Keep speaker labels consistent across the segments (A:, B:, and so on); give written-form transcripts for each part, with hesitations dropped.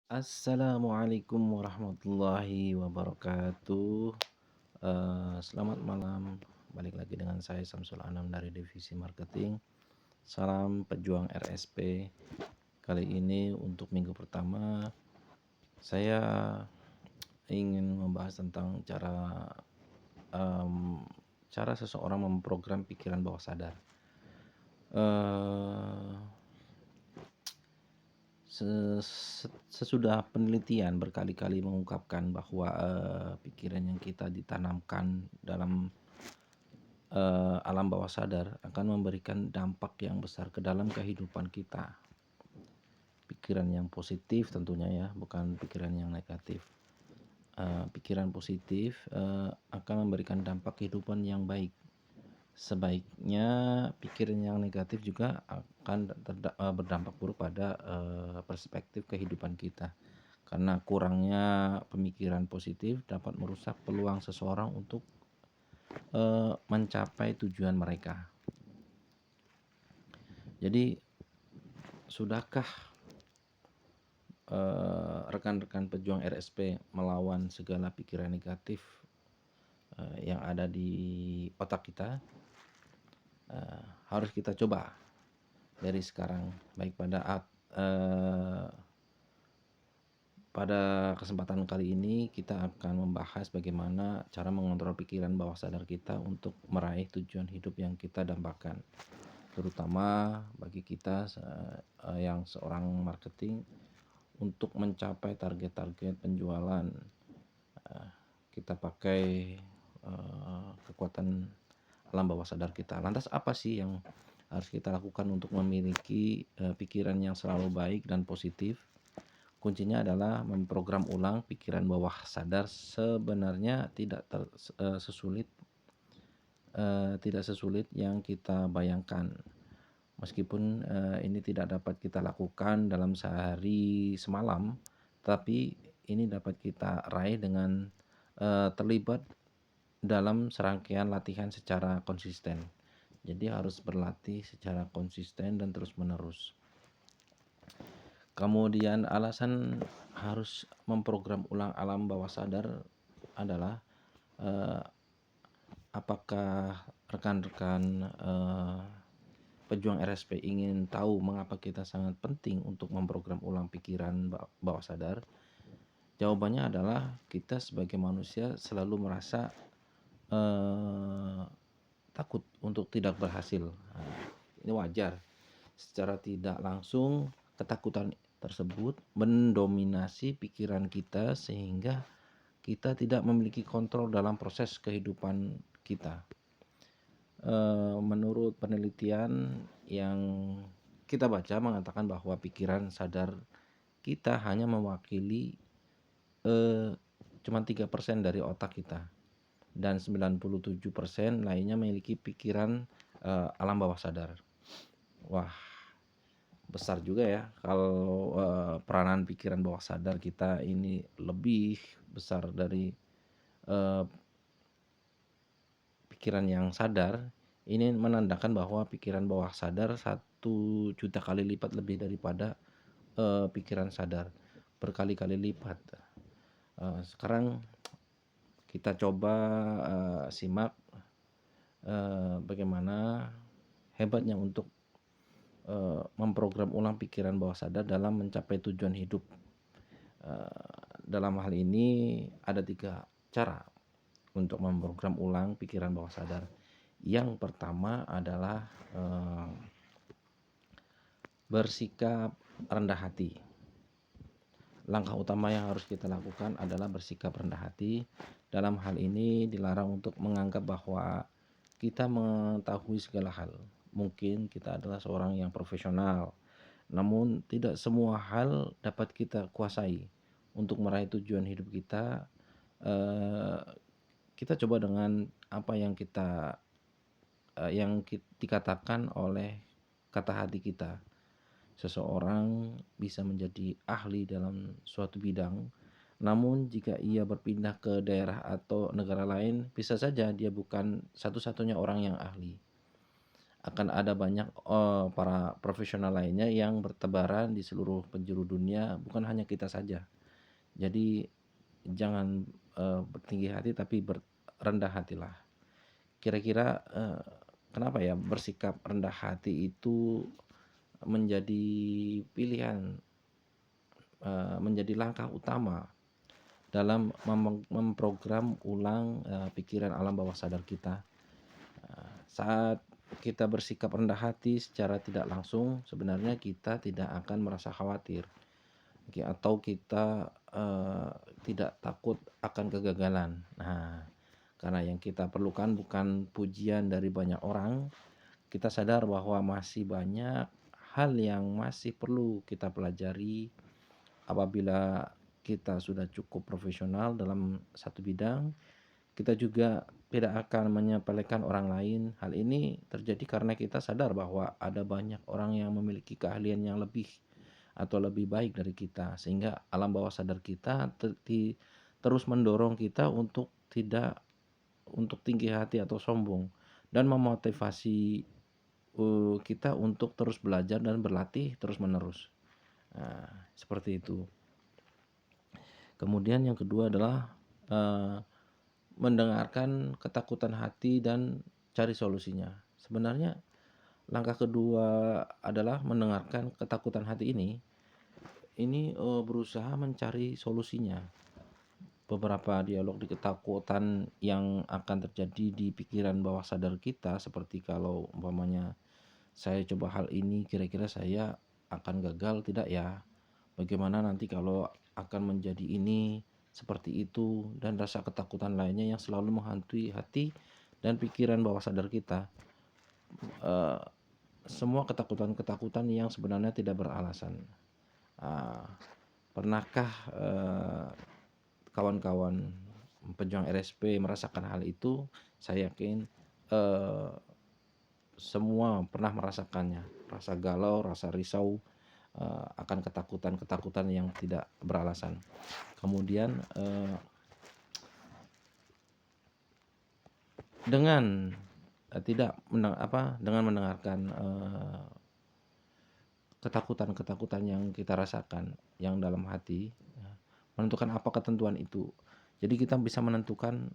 A: Assalamualaikum warahmatullahi wabarakatuh. Selamat malam. Balik lagi dengan saya Samsul Anam dari divisi marketing. Salam pejuang RSP. Kali ini untuk minggu pertama saya ingin membahas tentang em, cara seseorang memprogram pikiran bawah sadar. Eh, Sesudah penelitian berkali-kali mengungkapkan bahwa pikiran yang kita ditanamkan dalam alam bawah sadar akan memberikan dampak yang besar ke dalam kehidupan kita. Pikiran yang positif tentunya ya, bukan pikiran yang negatif. Pikiran positif akan memberikan dampak kehidupan yang baik. Sebaiknya pikiran yang negatif juga akan berdampak buruk pada perspektif kehidupan kita. Karena kurangnya pemikiran positif dapat merusak peluang seseorang untuk mencapai tujuan mereka. Jadi, sudahkah rekan-rekan pejuang RSP melawan segala pikiran negatif yang ada di otak kita? Harus kita coba dari sekarang, baik pada kesempatan kali ini kita akan membahas bagaimana cara mengontrol pikiran bawah sadar kita untuk meraih tujuan hidup yang kita dambakan. Terutama bagi kita yang seorang marketing untuk mencapai target-target penjualan. Kita pakai kekuatan alam bawah sadar kita. Lantas apa sih yang harus kita lakukan untuk memiliki pikiran yang selalu baik dan positif? Kuncinya adalah memprogram ulang pikiran bawah sadar. Sebenarnya tidak sesulit yang kita bayangkan. Meskipun ini tidak dapat kita lakukan dalam sehari semalam, tapi ini dapat kita raih dengan terlibat dalam serangkaian latihan secara konsisten. Jadi harus berlatih secara konsisten dan terus-menerus. Kemudian alasan harus memprogram ulang alam bawah sadar adalah apakah rekan-rekan pejuang RSP ingin tahu mengapa kita sangat penting untuk memprogram ulang pikiran bawah sadar? Jawabannya adalah kita sebagai manusia selalu merasa takut untuk tidak berhasil. Ini wajar. Secara tidak langsung ketakutan tersebut mendominasi pikiran kita sehingga kita tidak memiliki kontrol dalam proses kehidupan kita. Menurut penelitian yang kita baca mengatakan bahwa pikiran sadar kita hanya mewakili cuma 3% dari otak kita, dan 97% lainnya memiliki pikiran alam bawah sadar. Wah, besar juga ya kalau peranan pikiran bawah sadar kita ini lebih besar dari pikiran yang sadar. Ini menandakan bahwa pikiran bawah sadar 1 juta kali lipat lebih daripada pikiran sadar, berkali-kali lipat. Sekarang kita coba simak bagaimana hebatnya untuk memprogram ulang pikiran bawah sadar dalam mencapai tujuan hidup. Dalam hal ini ada 3 cara untuk memprogram ulang pikiran bawah sadar. Yang pertama adalah bersikap rendah hati. Langkah utama yang harus kita lakukan adalah bersikap rendah hati. Dalam hal ini dilarang untuk menganggap bahwa kita mengetahui segala hal. Mungkin kita adalah seorang yang profesional, namun tidak semua hal dapat kita kuasai. Untuk meraih tujuan hidup kita, kita coba dengan apa yang dikatakan oleh kata hati kita. Seseorang bisa menjadi ahli dalam suatu bidang, namun jika ia berpindah ke daerah atau negara lain, bisa saja dia bukan satu-satunya orang yang ahli. akan ada banyak, para profesional lainnya yang bertebaran di seluruh penjuru dunia, bukan hanya kita saja. Jadi jangan, bertinggi hati tapi rendah hatilah. Kira-kira, kenapa ya bersikap rendah hati itu menjadi pilihan, menjadi langkah utama dalam memprogram ulang, pikiran alam bawah sadar kita. Saat kita bersikap rendah hati secara tidak langsung, sebenarnya kita tidak akan merasa khawatir, atau kita, tidak takut akan kegagalan. Nah, karena yang kita perlukan bukan pujian dari banyak orang, kita sadar bahwa masih banyak hal yang masih perlu kita pelajari. Apabila kita sudah cukup profesional dalam satu bidang, kita juga tidak akan menyepelekan orang lain. Hal ini terjadi karena kita sadar bahwa ada banyak orang yang memiliki keahlian yang lebih atau lebih baik dari kita, sehingga alam bawah sadar kita terus mendorong kita untuk tidak untuk tinggi hati atau sombong, dan memotivasi, kita untuk terus belajar dan berlatih terus-menerus. Nah, seperti itu. Kemudian yang kedua adalah, mendengarkan ketakutan hati dan cari solusinya. Sebenarnya langkah kedua adalah mendengarkan ketakutan hati ini, berusaha mencari solusinya. Beberapa dialog di ketakutan yang akan terjadi di pikiran bawah sadar kita, seperti kalau umpamanya, "Saya coba hal ini, kira-kira saya akan gagal tidak ya? Bagaimana nanti kalau akan menjadi ini, seperti itu," dan rasa ketakutan lainnya yang selalu menghantui hati dan pikiran bawah sadar kita. Eee, Semua ketakutan-ketakutan yang sebenarnya tidak beralasan. Ah, Pernahkah, kawan-kawan pejuang RSP merasakan hal itu? Saya yakin, eee, semua pernah merasakannya. Rasa galau, rasa risau, akan ketakutan-ketakutan yang tidak beralasan. Kemudian, dengan, tidak dengan mendengarkan, ketakutan-ketakutan yang kita rasakan, yang dalam hati, menentukan apa ketentuan itu. Jadi kita bisa menentukan,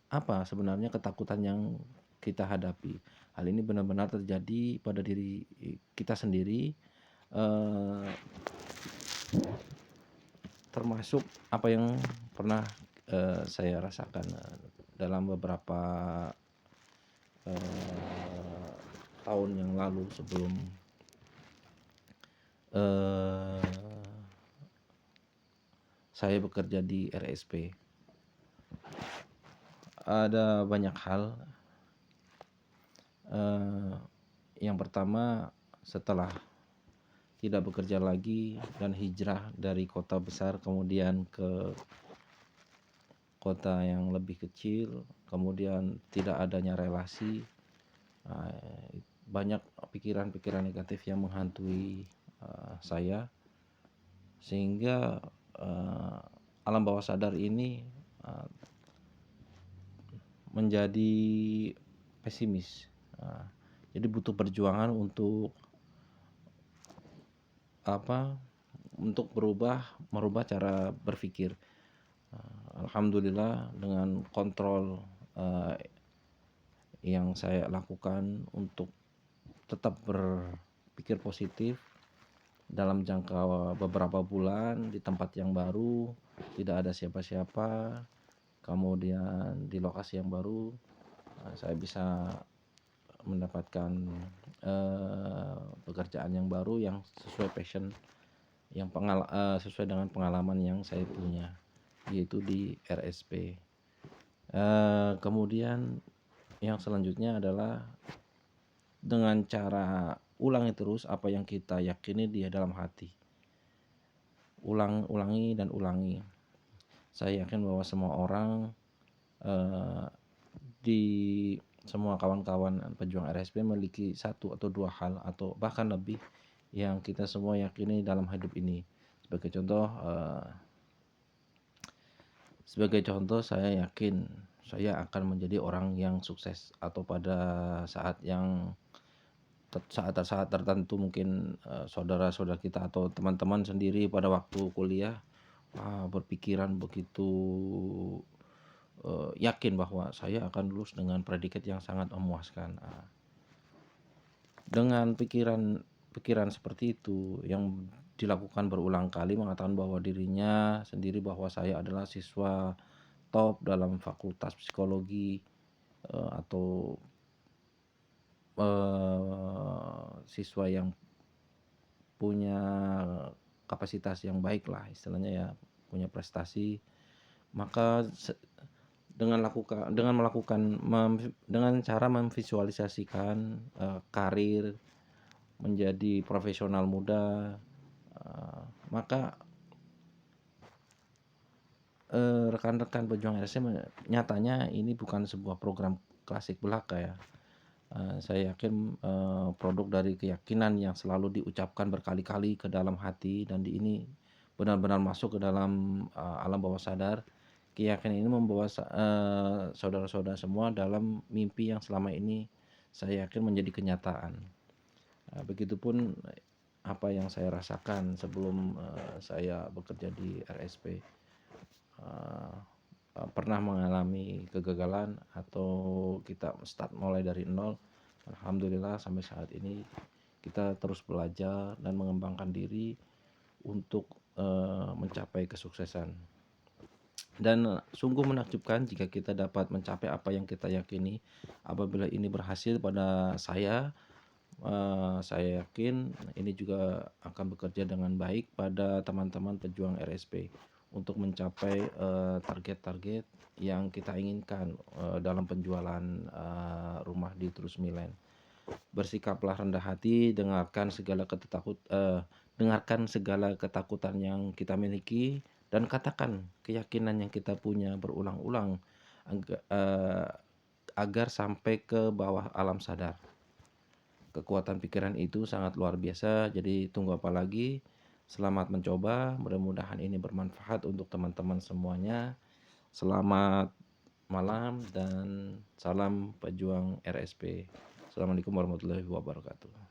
A: apa sebenarnya ketakutan yang kita hadapi. Hal ini benar-benar terjadi pada diri kita sendiri, eee, termasuk apa yang pernah, saya rasakan, dalam beberapa, tahun yang lalu sebelum, saya bekerja di RSP. Ada banyak hal, yang pertama, setelah tidak bekerja lagi dan hijrah dari kota besar kemudian ke kota yang lebih kecil, kemudian tidak adanya relasi, banyak pikiran-pikiran negatif yang menghantui, saya, sehingga, alam bawah sadar ini, menjadi pesimis. Jadi butuh perjuangan untuk merubah cara berpikir. Alhamdulillah dengan kontrol, yang saya lakukan untuk tetap berpikir positif dalam jangka beberapa bulan di tempat yang baru, tidak ada siapa-siapa, kemudian di lokasi yang baru, saya bisa mendapatkan, pekerjaan yang baru yang sesuai passion, yang sesuai dengan pengalaman yang saya punya, yaitu di RSP. Kemudian yang selanjutnya adalah dengan cara ulangi terus apa yang kita yakini di dalam hati. Ulangi dan ulangi. Saya yakin bahwa semua orang, di semua kawan-kawan pejuang RSP memiliki satu atau dua hal atau bahkan lebih yang kita semua yakini dalam hidup ini. Sebagai contoh, Sebagai contoh, saya yakin saya akan menjadi orang yang sukses atau pada saat yang saat-saat tertentu mungkin, saudara-saudara kita atau teman-teman sendiri pada waktu kuliah, berpikiran begitu, yakin bahwa saya akan lulus dengan predikat yang sangat memuaskan. Dengan pikiran seperti itu yang dilakukan berulang kali mengatakan bahwa dirinya sendiri bahwa saya adalah siswa top dalam fakultas psikologi, atau, siswa yang punya kapasitas yang baik lah istilahnya ya, punya prestasi, maka dengan melakukan dengan cara memvisualisasikan, karir menjadi profesional muda, maka, rekan-rekan pejuang LSM nyatanya ini bukan sebuah program klasik belaka ya. Saya yakin, produk dari keyakinan yang selalu diucapkan berkali-kali ke dalam hati dan ini benar-benar masuk ke dalam, alam bawah sadar. Keyakinan ini membawa saudara-saudara semua dalam mimpi yang selama ini saya yakin menjadi kenyataan. Begitupun apa yang saya rasakan sebelum, saya bekerja di RSP. Eee Pernah mengalami kegagalan atau kita start mulai dari nol, alhamdulillah sampai saat ini kita terus belajar dan mengembangkan diri untuk, mencapai kesuksesan. Dan sungguh menakjubkan jika kita dapat mencapai apa yang kita yakini. Apabila ini berhasil pada saya yakin ini juga akan bekerja dengan baik pada teman-teman pejuang RSP untuk mencapai, target-target yang kita inginkan, dalam penjualan, rumah di Trus Milen. Bersikaplah rendah hati, dengarkan segala ketakutan yang kita miliki dan katakan keyakinan yang kita punya berulang-ulang agar sampai ke bawah alam sadar. Kekuatan pikiran itu sangat luar biasa, jadi tunggu apa lagi? Selamat mencoba, mudah-mudahan ini bermanfaat untuk teman-teman semuanya. Selamat malam dan salam pejuang RSP. Assalamualaikum warahmatullahi wabarakatuh.